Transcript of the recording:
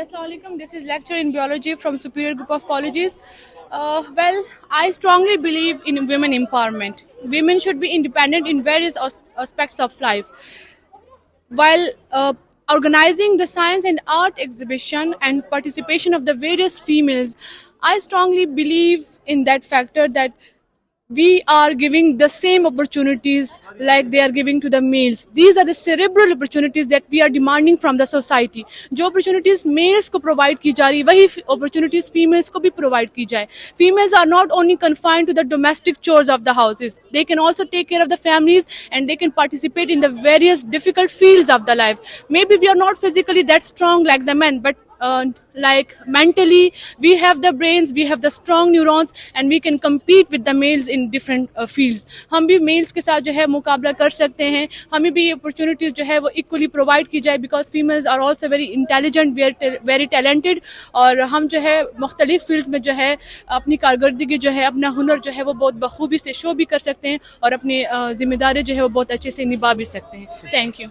Assalamualaikum. This is lecture in biology from Superior Group of Colleges. I strongly believe in women empowerment. Women should be independent in various aspects of life. While organizing the science and art exhibition and participation of the various females, I strongly believe in that factor that we are giving the same opportunities like they are giving to the males. These are the cerebral opportunities that we are demanding from the society. जो opportunities males को provide की जा रही वही opportunities females को भी provide की जाए. Females are not only confined to the domestic chores of the houses. They can also take care of the families and they can participate in the various difficult fields of the life. Maybe we are not physically that strong like the men, but like mentally we have the brains, we have the strong neurons and we can compete with the males in different fields. हम भी males के साथ जो है मुकाबला कर सकते हैं. हमें भी opportunities जो है वो equally provide की जाए because females are also very intelligent, very talented और हम जो है मुख्तलिफ fields में जो है अपनी कारकर्दगी जो है अपना हुनर जो है वो बहुत बखूबी से शो भी कर सकते हैं और अपनी जिम्मेदारी जो है वो बहुत अच्छे से निभा भी सकते हैं. Thank you.